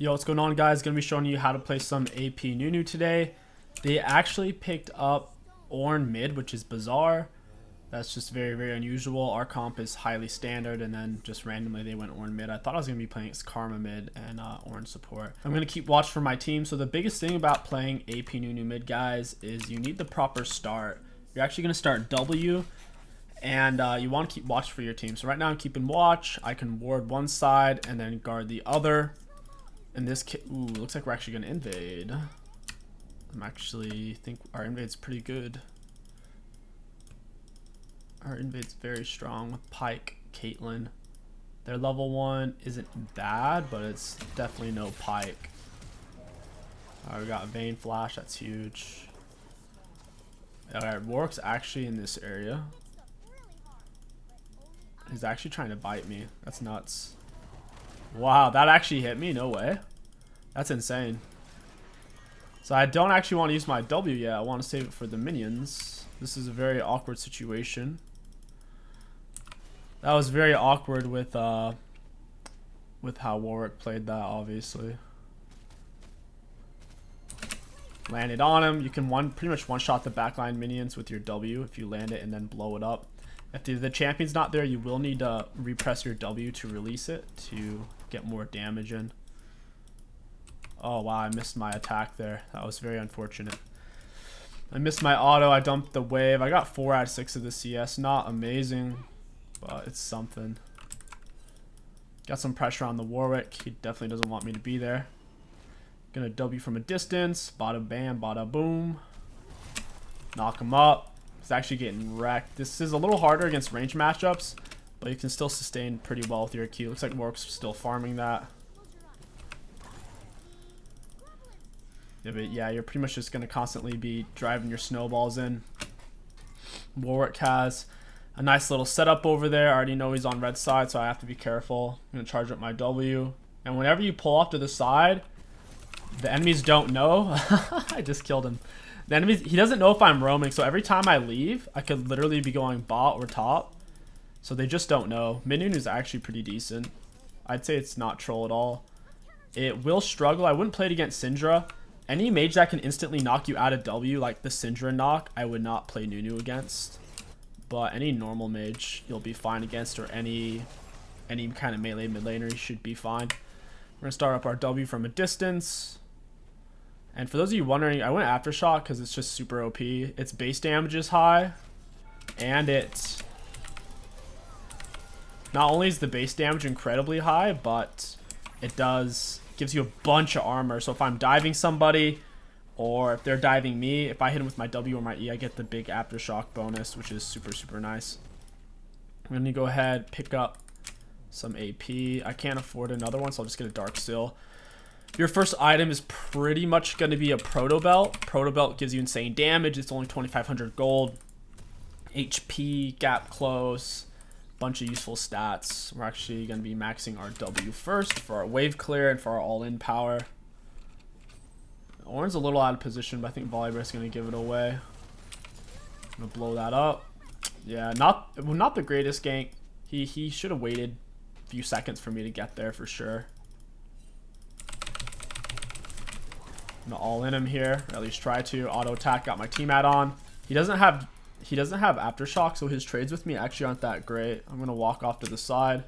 Yo, what's going on, guys? Gonna be showing you how to play some AP Nunu today. They actually picked up Ornn mid, which is bizarre. That's just very, very unusual. Our comp is highly standard, and then just randomly they went Ornn mid. I thought I was gonna be playing Karma mid and Ornn support. I'm gonna keep watch for my team. So the biggest thing about playing AP Nunu mid, guys, is you need the proper start. You're actually gonna start W, and you want to keep watch for your team. So right now I'm keeping watch. I can ward one side and then guard the other. In this case, ooh, looks like we're actually gonna invade. I'm actually think our invade's pretty good. Our invade's very strong with Pyke, Caitlyn. Their level 1 isn't bad, but it's definitely no Pyke. We got Vayne Flash, that's huge. Alright, Warwick's actually in this area. He's actually trying to bite me. That's nuts. Wow, that actually hit me? No way. That's insane. So I don't actually want to use my W yet. I want to save it for the minions. This is a very awkward situation. That was very awkward with how Warwick played that, obviously. Landed on him. You can pretty much one-shot the backline minions with your W if you land it and then blow it up. If the champion's not there, you will need to repress your W to release it to get more damage in. Oh wow, I missed my attack there. That was very unfortunate. I missed my auto. I dumped the wave. I got 4 out of 6 of the CS. Not amazing, but it's something. Got some pressure on the Warwick. He definitely doesn't want me to be there. Gonna W from a distance. Bada bam, bada boom. Knock him up. He's actually getting wrecked. This is a little harder against range matchups, but you can still sustain pretty well with your Q. Looks like Warwick's still farming that. Yeah, but yeah, you're pretty much just going to constantly be driving your snowballs in. Warwick has a nice little setup over there. I already know he's on red side, so I have to be careful. I'm going to charge up my W. And whenever you pull off to the side, the enemies don't know. I just killed him. The enemies, he doesn't know if I'm roaming, so every time I leave, I could literally be going bot or top. So they just don't know. Nunu is actually pretty decent. I'd say it's not troll at all. It will struggle. I wouldn't play it against Syndra. Any mage that can instantly knock you out of W, like the Syndra knock, I would not play Nunu against. But any normal mage you'll be fine against, or any kind of melee mid laner, you should be fine. We're going to start up our W from a distance. And for those of you wondering, I went Aftershock because it's just super OP. Its base damage is high, and it not only is the base damage incredibly high, but it gives you a bunch of armor. So if I'm diving somebody, or if they're diving me, if I hit them with my W or my E, I get the big Aftershock bonus, which is super, super nice. I'm going to go ahead, pick up some AP. I can't afford another one, so I'll just get a Dark Seal. Your first item is pretty much going to be a Proto Belt. Proto Belt gives you insane damage. It's only 2,500 gold. HP, gap close, bunch of useful stats. We're actually going to be maxing our W first for our wave clear and for our all-in power. Ornn's a little out of position, but I think Volibear's going to give it away. I'm going to blow that up. Yeah, not the greatest gank. He should have waited a few seconds for me to get there for sure. I'm gonna all in him here, or at least try to. Auto attack, got my team add-on. He doesn't have Aftershock, so his trades with me actually aren't that great. I'm gonna walk off to the side.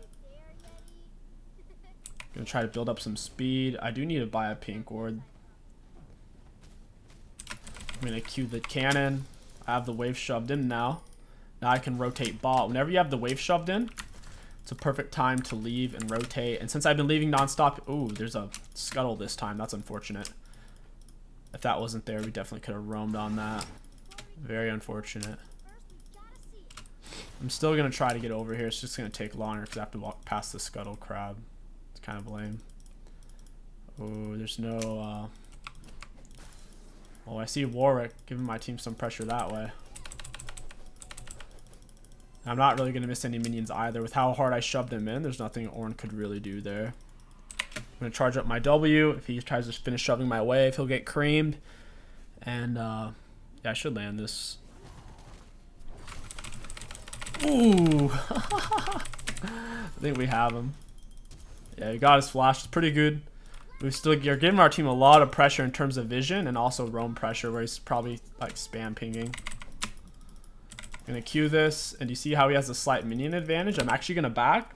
Gonna try to build up some speed. I do need to buy a pink ward. I'm gonna cue the cannon. I have the wave shoved in now. Now I can rotate bot. Whenever you have the wave shoved in, it's a perfect time to leave and rotate. And since I've been leaving nonstop, ooh, there's a scuttle this time. That's unfortunate. If that wasn't there, we definitely could have roamed on that. Very unfortunate. I'm still going to try to get over here. It's just going to take longer because I have to walk past the scuttle crab. It's kind of lame. Oh, there's no... Oh, I see Warwick giving my team some pressure that way. I'm not really going to miss any minions either. With how hard I shoved him in, there's nothing Ornn could really do there. I'm going to charge up my W. If he tries to finish shoving my wave, he'll get creamed. And, yeah, I should land this. Ooh! I think we have him. Yeah, he got his flash. It's pretty good. You're giving our team a lot of pressure in terms of vision and also roam pressure, where he's probably like spam pinging. Gonna queue this, and you see how he has a slight minion advantage. I'm actually gonna back.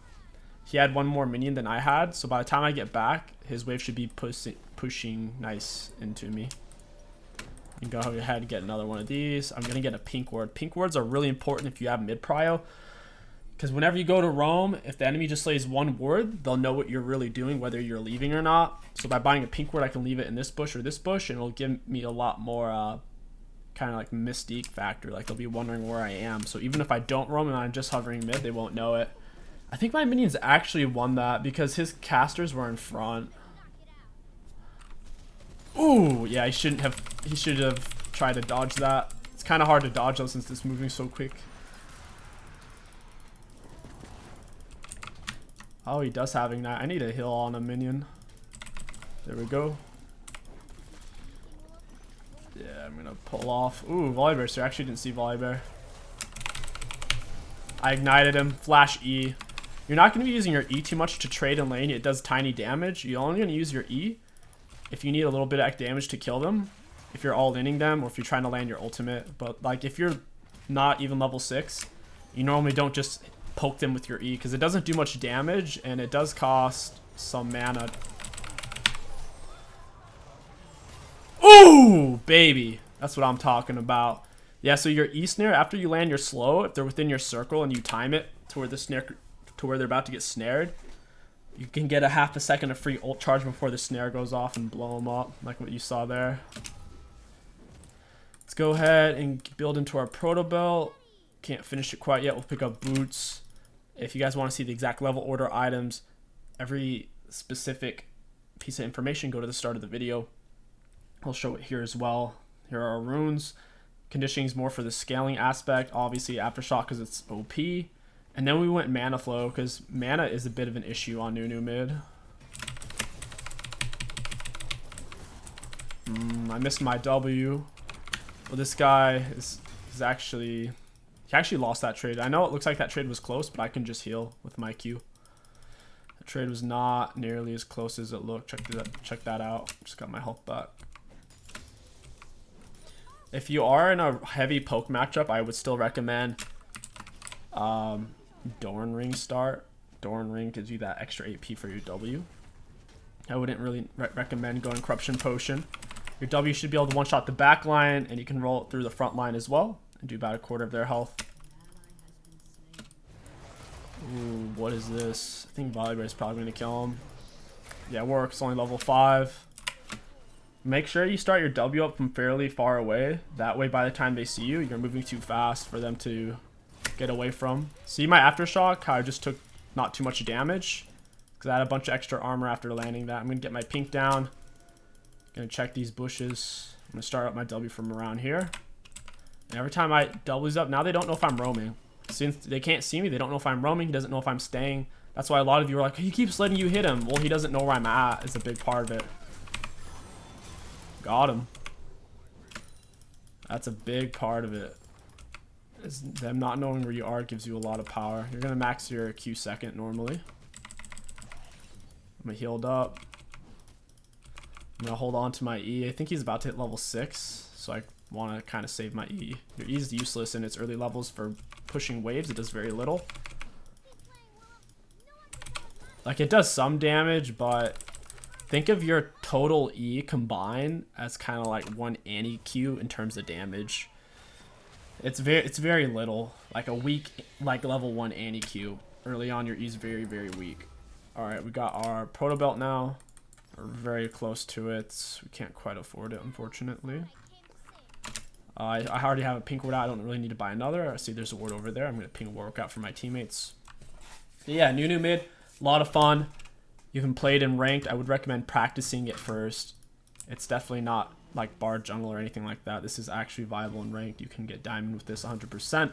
He had one more minion than I had, so by the time I get back, his wave should be pushing nice into me. You can go ahead and get another one of these. I'm gonna get a pink ward. Pink wards are really important if you have mid prio, because whenever you go to roam, if the enemy just lays one ward, they'll know what you're really doing, whether you're leaving or not. So by buying a pink ward, I can leave it in this bush or this bush, and it'll give me a lot more kind of like mystique factor. Like they'll be wondering where I am. So even if I don't roam and I'm just hovering mid, they won't know it. I think my minions actually won that because his casters were in front. Ooh, yeah, he should have tried to dodge that. It's kind of hard to dodge though since it's moving so quick. Oh, he does have Ignite. I need a heal on a minion. There we go. Yeah, I'm gonna pull off. Ooh, Volibear, sir. I actually didn't see Volibear. I ignited him. Flash E. You're not going to be using your E too much to trade in lane. It does tiny damage. You're only going to use your E if you need a little bit of damage to kill them. If you're all-inning them or if you're trying to land your ultimate. But like if you're not even level 6, you normally don't just poke them with your E because it doesn't do much damage and it does cost some mana. Ooh, baby. That's what I'm talking about. Yeah, so your E snare, after you land your slow, if they're within your circle and you time it to where the snare, to where they're about to get snared, you can get a half a second of free ult charge before the snare goes off and blow them up, like what you saw there. Let's go ahead and build into our proto belt. Can't finish it quite yet. We'll pick up boots. If you guys want to see the exact level order items, every specific piece of information, go to the start of the video. I'll show it here as well. Here are our runes. Conditioning is more for the scaling aspect. Obviously Aftershock because it's OP. And then we went mana flow because mana is a bit of an issue on Nunu mid. I missed my W. Well, this guy is actually... He actually lost that trade. I know it looks like that trade was close, but I can just heal with my Q. The trade was not nearly as close as it looked. Check that out. Just got my health back. If you are in a heavy poke matchup, I would still recommend Dorn Ring start. Dorn Ring gives you that extra AP for your W. I wouldn't really recommend going Corruption Potion. Your W should be able to one-shot the back line, and you can roll it through the front line as well, and do about a quarter of their health. Ooh, what is this? I think Volibear is probably going to kill him. Yeah, it works. Only level 5. Make sure you start your W up from fairly far away. That way, by the time they see you, you're moving too fast for them to get away from. See my Aftershock? How I just took not too much damage because I had a bunch of extra armor after landing that. I'm going to get my pink down. Going to check these bushes. I'm going to start up my W from around here. And every time I W's up, now they don't know if I'm roaming. Since they can't see me, they don't know if I'm roaming. He doesn't know if I'm staying. That's why a lot of you are like, he keeps letting you hit him. Well, he doesn't know where I'm at. It's a big part of it. Got him. That's a big part of it. Is them not knowing where you are gives you a lot of power. You're going to max your Q second normally. I'm healed up. I'm going to hold on to my E. I think he's about to hit level 6. So I want to kind of save my E. Your E is useless in its early levels for pushing waves. It does very little. Like it does some damage, but think of your total E combined as kind of like one anti-Q in terms of damage. It's very little. Like a weak, like level 1 anti-Q. Early on, your E is very, very weak. Alright, we got our proto belt now. We're very close to it. We can't quite afford it, unfortunately. I already have a pink ward out. I don't really need to buy another. I see there's a ward over there. I'm going to ping a workout for my teammates. But yeah, Nunu mid. A lot of fun. You haven't played in ranked. I would recommend practicing it first. It's definitely not like bar jungle or anything like that. This is actually viable in ranked. You can get diamond with this 100%.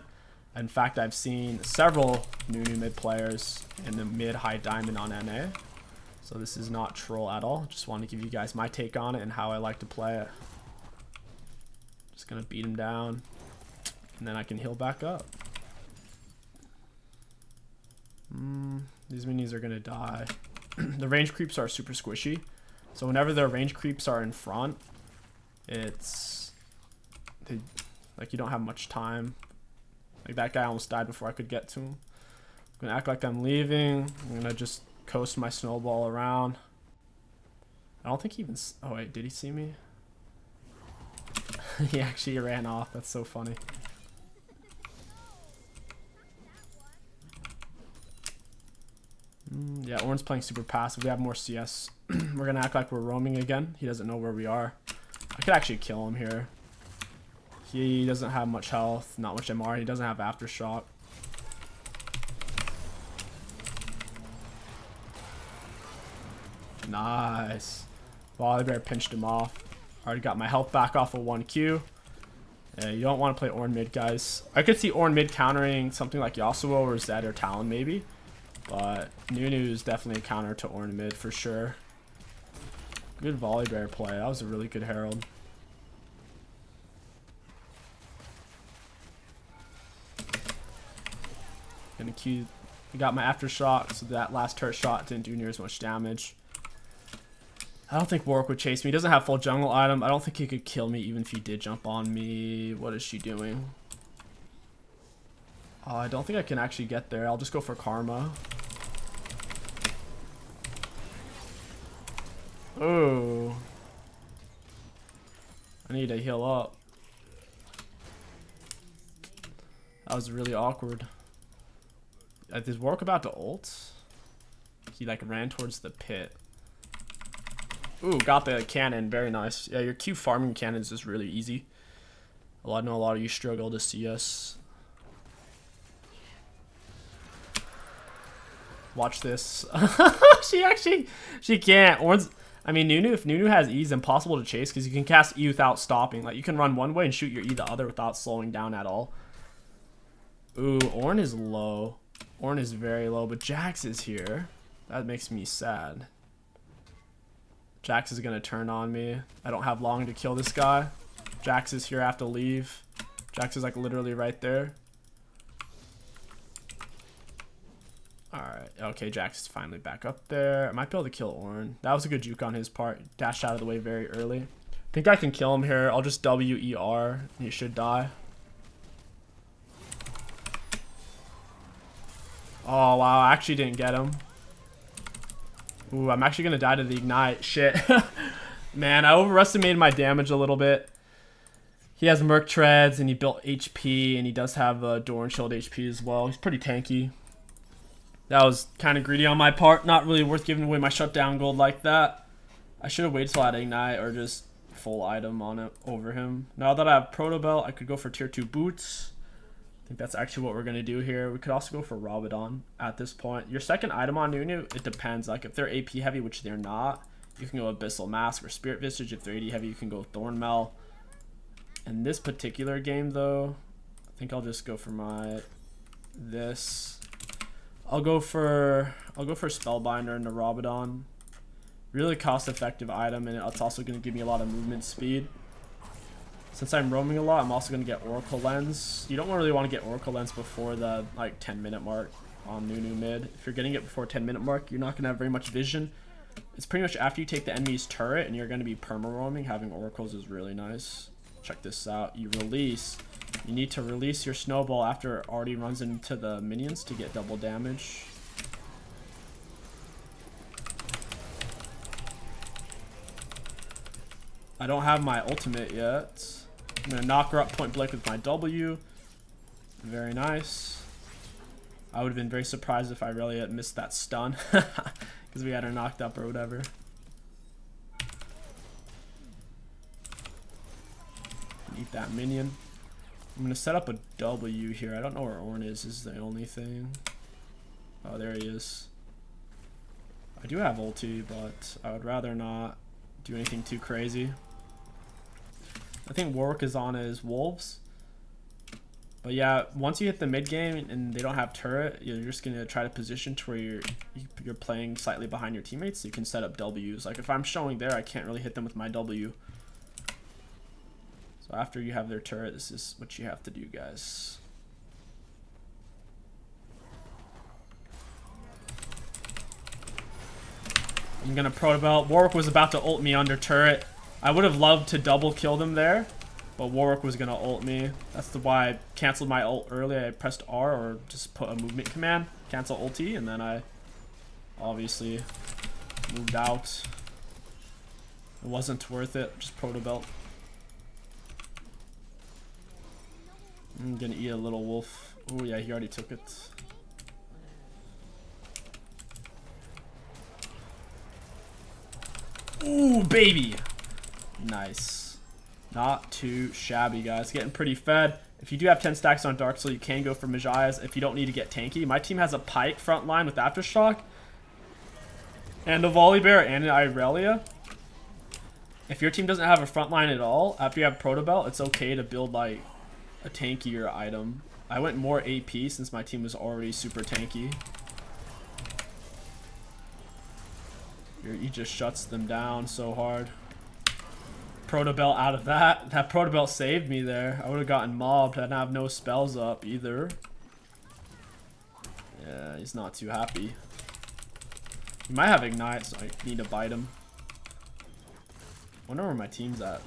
In fact, I've seen several Nunu mid players in the mid-high diamond on NA. So this is not troll at all. Just want to give you guys my take on it and how I like to play it. Just going to beat him down. And then I can heal back up. These minis are going to die. The range creeps are super squishy. So whenever their range creeps are in front, it's like you don't have much time. Like that guy almost died before I could get to him. I'm gonna act like I'm leaving. I'm gonna just coast my snowball around. I don't think he even. Oh wait, did he see me? He actually ran off. That's so funny. Yeah, Ornn's playing super passive. We have more CS. We're gonna act like we're roaming again. He doesn't know where we are. I could actually kill him here. He doesn't have much health, not much MR. He doesn't have aftershock. Nice. Volibear pinched him off. Already got my health back off of 1Q. Yeah, you don't want to play Ornn mid, guys. I could see Ornn mid countering something like Yasuo or Zed or Talon maybe. But Nunu is definitely a counter to Ornn mid for sure. Good Volibear play. That was a really good Herald. Gonna Q. I got my aftershock, so that last turret shot didn't do near as much damage. I don't think Warwick would chase me. He doesn't have full jungle item. I don't think he could kill me even if he did jump on me. What is she doing? Oh, I don't think I can actually get there. I'll just go for Karma. Oh. I need to heal up. That was really awkward. Is Warwick about to ult? He like ran towards the pit. Ooh, got the cannon. Very nice. Yeah, your Q farming cannons is really easy. I know a lot of you struggle to see us. Watch this. she can't. I mean, Nunu, if Nunu has E, it's impossible to chase because you can cast E without stopping. Like, you can run one way and shoot your E the other without slowing down at all. Ooh, Ornn is low. Ornn is very low, but Jax is here. That makes me sad. Jax is going to turn on me. I don't have long to kill this guy. Jax is here. I have to leave. Jax is like literally right there. Alright. Okay, Jax is finally back up there. I might be able to kill Ornn. That was a good juke on his part. Dashed out of the way very early. I think I can kill him here. I'll just WER. He should die. Oh, wow. I actually didn't get him. Ooh, I'm actually going to die to the ignite. Shit. Man, I overestimated my damage a little bit. He has Merc Treads, and he built HP, and he does have Door and Shield HP as well. He's pretty tanky. That was kind of greedy on my part. Not really worth giving away my shutdown gold like that. I should have waited till I had Ignite or just full item on it over him. Now that I have Proto Belt, I could go for tier 2 boots. I think that's actually what we're going to do here. We could also go for Rabadon at this point. Your second item on Nunu, it depends. Like, if they're AP heavy, which they're not, you can go Abyssal Mask or Spirit Visage. If they're AD heavy, you can go Thornmail. In this particular game, though, I think I'll just go for this. I'll go for Spellbinder and the Rabadon. Really cost-effective item, and it's also going to give me a lot of movement speed. Since I'm roaming a lot, I'm also going to get Oracle Lens. You don't really want to get Oracle Lens before the like 10-minute mark on Nunu mid. If you're getting it before 10-minute mark, you're not going to have very much vision. It's pretty much after you take the enemy's turret and you're going to be perma-roaming. Having Oracles is really nice. Check this out. You need to release your snowball after it already runs into the minions to get double damage. I don't have my ultimate yet. I'm going to knock her up point blank with my W. Very nice. I would have been very surprised if I really had missed that stun. Because we had her knocked up or whatever. Eat that minion. I'm going to set up a W here. I don't know where Ornn is the only thing. Oh, there he is. I do have ulti, but I would rather not do anything too crazy. I think Warwick is on his Wolves. But yeah, once you hit the mid game and they don't have turret, you're just going to try to position to where you're playing slightly behind your teammates so you can set up Ws. Like if I'm showing there, I can't really hit them with my W. So after you have their turret, this is what you have to do, guys. I'm gonna proto belt. Warwick was about to ult me under turret. I would have loved to double kill them there, but Warwick was gonna ult me. That's why I canceled my ult early. I pressed R or just put a movement command, cancel ulti, and then I obviously moved out. It wasn't worth it. Just proto belt. I'm gonna eat a little wolf. Oh yeah, he already took it. Ooh, baby. Nice. Not too shabby, guys. Getting pretty fed. If you do have 10 stacks on Dark Soul, you can go for Majias if you don't need to get tanky. My team has a Pike front line with Aftershock, and a Volibear, and an Irelia. If your team doesn't have a front line at all, after you have Proto Belt, it's okay to build like a tankier item. I went more AP since my team was already super tanky. He just shuts them down so hard. Proto Belt out of that. That Proto Belt saved me there. I would have gotten mobbed. I didn't have no spells up either. Yeah, he's not too happy. He might have Ignite, so I need to bite him. Wonder where my team's at.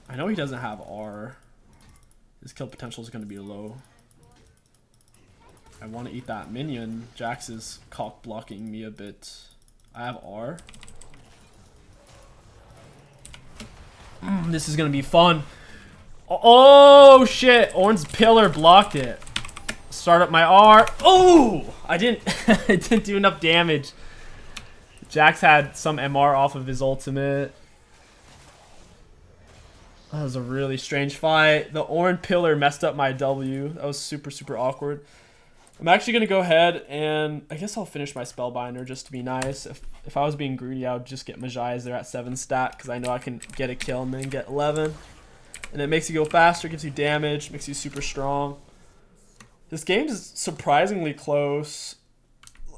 I know he doesn't have R. His kill potential is going to be low. I want to eat that minion. Jax is cock blocking me a bit. I have R. This is going to be fun. Oh shit. Ornn's pillar blocked it. Start up my R. Oh! I didn't it didn't do enough damage. Jax had some MR off of his ultimate. That was a really strange fight. The Ornn pillar messed up my W. That was super, super awkward. I'm actually going to go ahead and I guess I'll finish my Spellbinder just to be nice. If I was being greedy, I would just get Majias there at 7 stat because I know I can get a kill and then get 11. And it makes you go faster, gives you damage, makes you super strong. This game is surprisingly close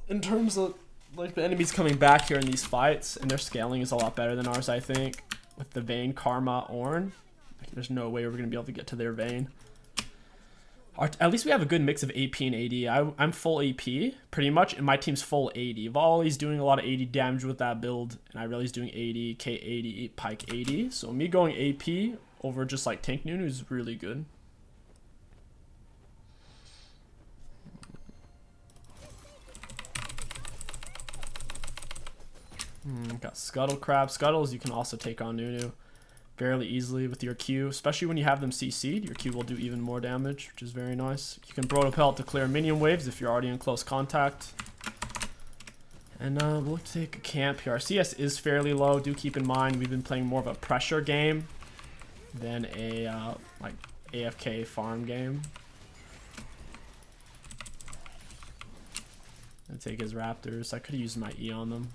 in terms of like the enemies coming back here in these fights, and their scaling is a lot better than ours, I think. With the Vayne, Karma, Ornn, like, there's no way we're going to be able to get to their Vayne. At least we have a good mix of AP and AD. I'm full AP, pretty much, and my team's full AD. Volley's doing a lot of AD damage with that build, and Irelia's doing AD, K80, Pike 80. So me going AP over just like Tank Nunu is really good. Got Scuttle Crab. Scuttles you can also take on Nunu fairly easily with your Q, especially when you have them CC'd. Your Q will do even more damage, which is very nice. You can Proto Pelt to clear minion waves if you're already in close contact. And we'll take a camp here. Our CS is fairly low. Do keep in mind we've been playing more of a pressure game than a like AFK farm game. I'll take his Raptors. I could have used my E on them.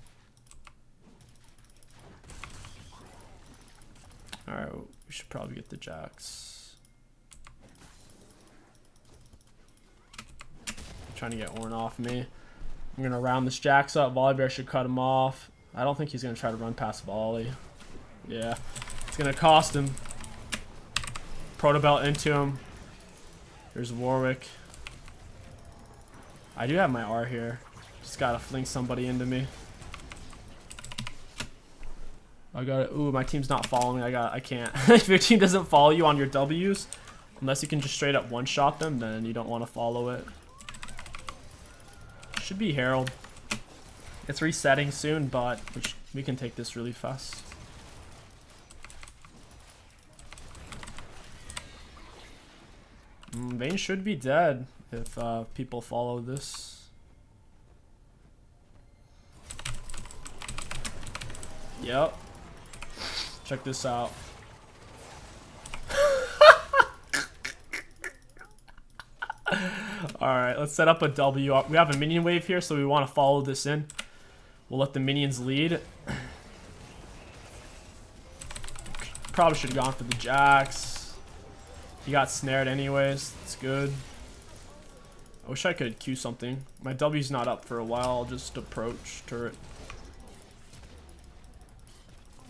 Alright, we should probably get the Jax. Trying to get Ornn off me. I'm going to round this Jax up. Volibear should cut him off. I don't think he's going to try to run past Volley. Yeah, it's going to cost him. Proto Belt into him. There's Warwick. I do have my R here. Just got to fling somebody into me. I got it. Ooh, my team's not following me. I can't. If your team doesn't follow you on your W's, unless you can just straight up one-shot them, then you don't want to follow it. Should be Herald. It's resetting soon, but we can take this really fast. Vayne should be dead if people follow this. Yep. Check this out. Alright, let's set up a W. We have a minion wave here, so we want to follow this in. We'll let the minions lead. Probably should have gone for the Jax. He got snared anyways. It's good. I wish I could Q something. My W's not up for a while. I'll just approach turret.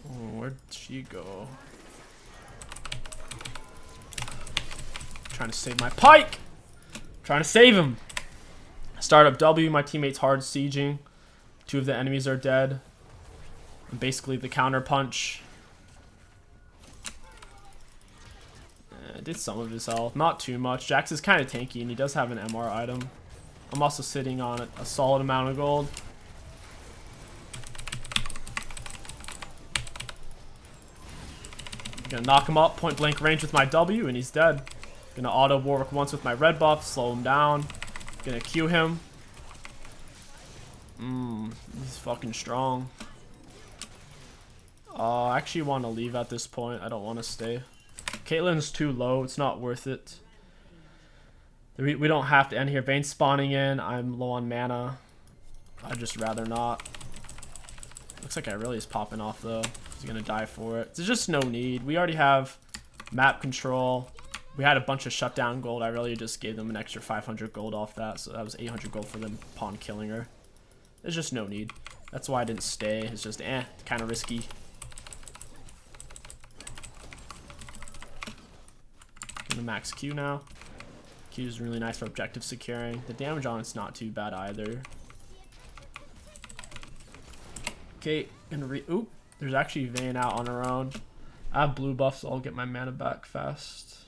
Oh, where'd she go? Trying to save my Pike! Trying to save him! Start up W, my teammate's hard sieging. 2 of the enemies are dead. And basically the counter punch. Did some of his health. Not too much. Jax is kind of tanky and he does have an MR item. I'm also sitting on a solid amount of gold. Gonna knock him up, point blank range with my W, and he's dead. Gonna auto Warwick once with my red buff, slow him down. Gonna Q him. He's fucking strong. I actually want to leave at this point. I don't want to stay. Caitlyn's too low. It's not worth it. We don't have to end here. Vayne's spawning in. I'm low on mana. I'd just rather not. Looks like Irelia is popping off though. He's gonna die for it. There's just no need. We already have map control. We had a bunch of shutdown gold. Irelia just gave them an extra 500 gold off that, so that was 800 gold for them upon killing her. There's just no need. That's why I didn't stay. It's just kind of risky. Gonna max Q now. Q is really nice for objective securing. The damage on it's not too bad either. Okay, gonna oop. There's actually Vayne out on her own. I have blue buff, so I'll get my mana back fast.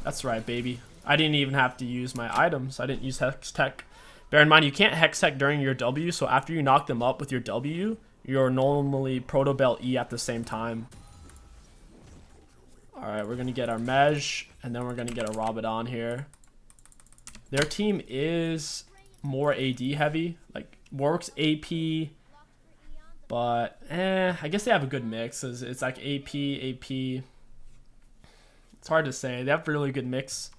That's right, baby. I didn't even have to use my items. I didn't use Hex Tech. Bear in mind, you can't Hex Tech during your W, so after you knock them up with your W, you're normally Proto Belt E at the same time. Alright, we're going to get our Mej, and then we're going to get a Rabadon here. Their team is more AD heavy. Like, Warwick's AP, but I guess they have a good mix. It's like AP. It's hard to say. They have a really good mix.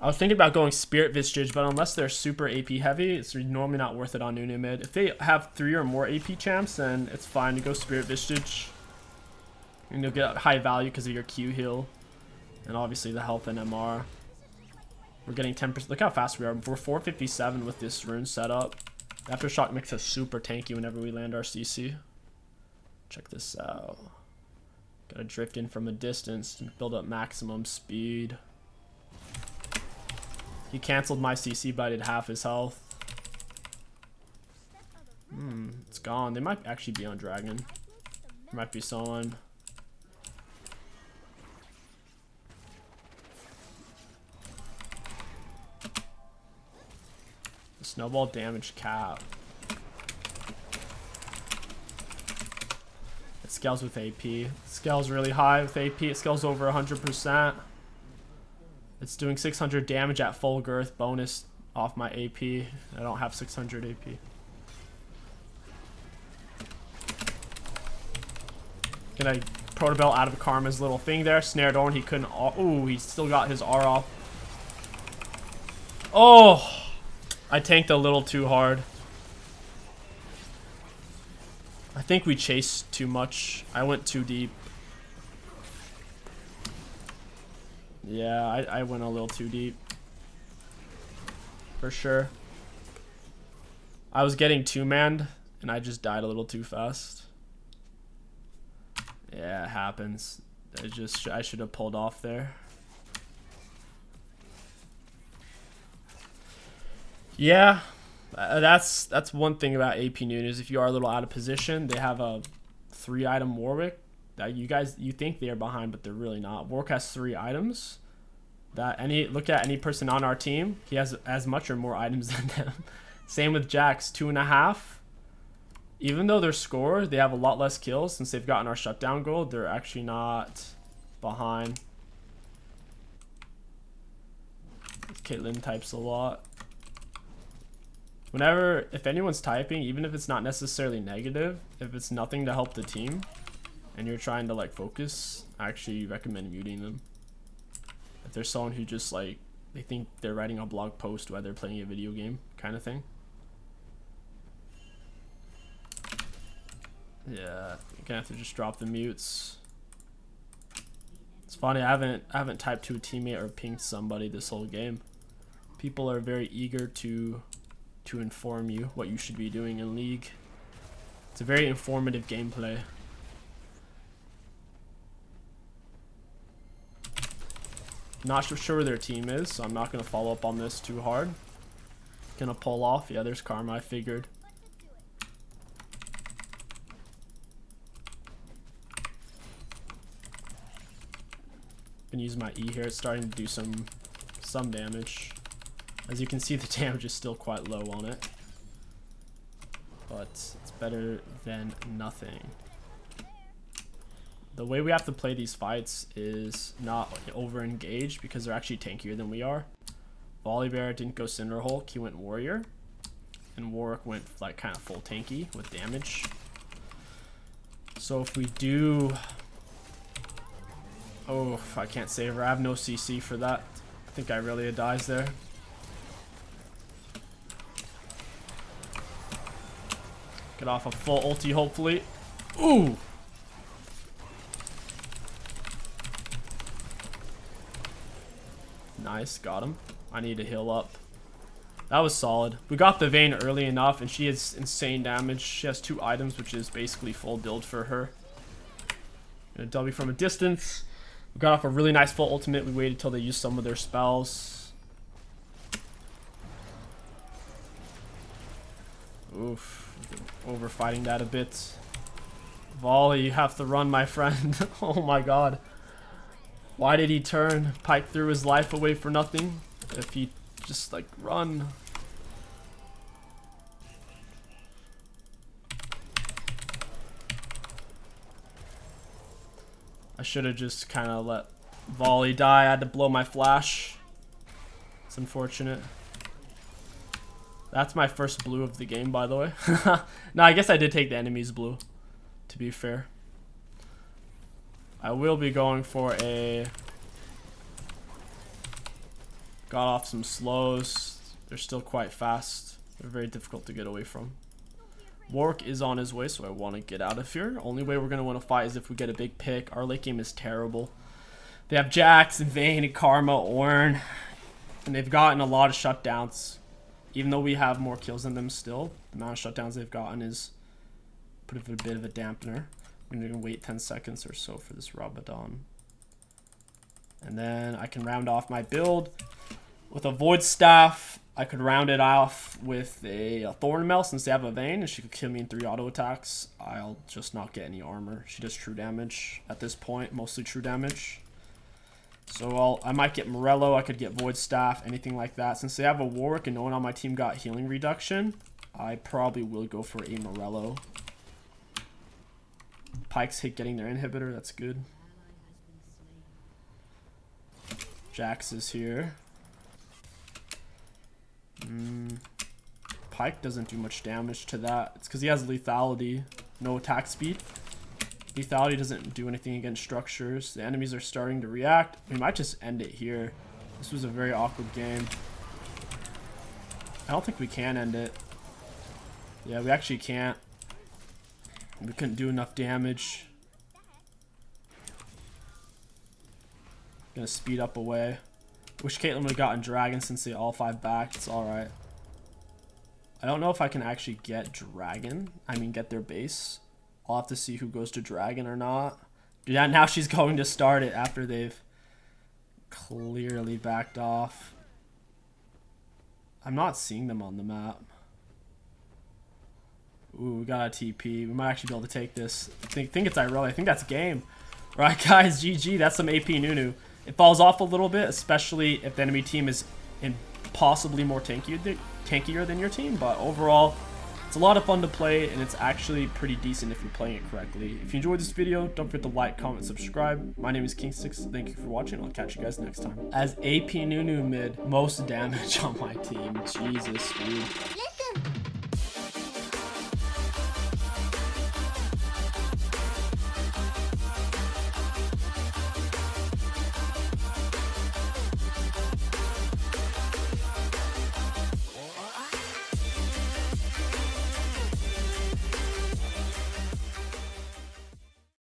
I was thinking about going Spirit Vistage, but unless they're super AP heavy, it's normally not worth it on Nunu mid. If they have 3 or more AP champs, then it's fine to go Spirit Vistage. And you'll get high value because of your Q heal. And obviously the health and MR. We're getting 10%. Look how fast we are. We're 457 with this rune setup. Aftershock makes us super tanky whenever we land our CC. Check this out. Gotta drift in from a distance and build up maximum speed. He canceled my CC, but I did half his health. It's gone. They might actually be on Dragon. There might be someone. The snowball damage cap. It scales with AP. It scales really high with AP. It scales over 100%. It's doing 600 damage at full girth bonus off my AP. I don't have 600 AP. Gonna Proto Belt out of Karma's little thing there. Snared Orn, he couldn't. Ooh, he still got his R off. Oh! I tanked a little too hard. I think we chased too much. I went too deep. Yeah, I went a little too deep. For sure. I was getting two-manned, and I just died a little too fast. Yeah, it happens. I should have pulled off there. Yeah, that's one thing about AP Nunu is if you are a little out of position, they have a 3-item Warwick that you think they are behind, but they're really not. Warwick has 3 items. Look at any person on our team, he has as much or more items than them. Same with Jax, 2.5. Even though their score, they have a lot less kills since they've gotten our shutdown gold. They're actually not behind. Caitlyn types a lot. If anyone's typing, even if it's not necessarily negative, if it's nothing to help the team, and you're trying to like focus, I actually recommend muting them. If there's someone who just like, they think they're writing a blog post while they're playing a video game kind of thing. Yeah, you're gonna have to just drop the mutes. It's funny, I haven't typed to a teammate or pinged somebody this whole game. People are very eager to inform you what you should be doing in League. It's a very informative gameplay. Not sure where their team is, so I'm not going to follow up on this too hard. Gonna pull off. Yeah, there's Karma, I figured. Gonna use my E here. It's starting to do some damage. As you can see, the damage is still quite low on it. But it's better than nothing. The way we have to play these fights is not over-engaged because they're actually tankier than we are. Volibear didn't go Cinderhulk, he went Warrior. And Warwick went like kind of full tanky with damage. So if we do... Oh, I can't save her. I have no CC for that. I think Irelia dies there. Get off a full ulti, hopefully. Ooh! Nice, got him. I need to heal up. That was solid. We got the Vayne early enough, and she has insane damage. She has 2 items, which is basically full build for her. Gonna W from a distance. We got off a really nice full ultimate. We waited till they used some of their spells. Oof. Over fighting that a bit. Volley, you have to run, my friend. Oh my god. Why did he turn? Pyke threw his life away for nothing. If he just like run. I should have just kind of let Volley die. I had to blow my flash. It's unfortunate. That's my first blue of the game, by the way. No, I guess I did take the enemy's blue, to be fair. I will be going for a... Got off some slows. They're still quite fast. They're very difficult to get away from. Warwick is on his way, so I want to get out of here. Only way we're going to want to fight is if we get a big pick. Our late game is terrible. They have Jax and Vayne and Karma, Ornn. And they've gotten a lot of shutdowns. Even though we have more kills than them still, the amount of shutdowns they've gotten is put a bit of a dampener. I'm going to wait 10 seconds or so for this Rabadon. And then I can round off my build with a Void Staff. I could round it off with a Thornmail since they have a Vayne and she could kill me in 3 auto attacks. I'll just not get any armor. She does true damage at this point, mostly true damage. So I might get Morello, I could get Void Staff, anything like that. Since they have a Warwick and no one on my team got healing reduction, I probably will go for a Morello. Pyke's hit getting their inhibitor, that's good. Jax is here. Pyke doesn't do much damage to that. It's because he has lethality, no attack speed. Lethality doesn't do anything against structures. The enemies are starting to react. We might just end it here. This was a very awkward game. I don't think we can end it. Yeah, we actually can't. We couldn't do enough damage. Gonna speed up away. Wish Caitlyn would have gotten Dragon since they all 5 back. It's alright. I don't know if I can actually get Dragon. I mean, get their base. I'll have to see who goes to Dragon or not. Yeah, now she's going to start it after they've clearly backed off. I'm not seeing them on the map. Ooh, we got a TP. We might actually be able to take this. I think it's Irelia. I think that's game. Right, guys, GG. That's some AP Nunu. It falls off a little bit, especially if the enemy team is possibly more tankier than your team. But overall, it's a lot of fun to play, and it's actually pretty decent if you're playing it correctly. If you enjoyed this video, don't forget to like, comment, subscribe. My name is KingStix. Thank you for watching. I'll catch you guys next time. As AP Nunu mid, most damage on my team. Jesus, dude.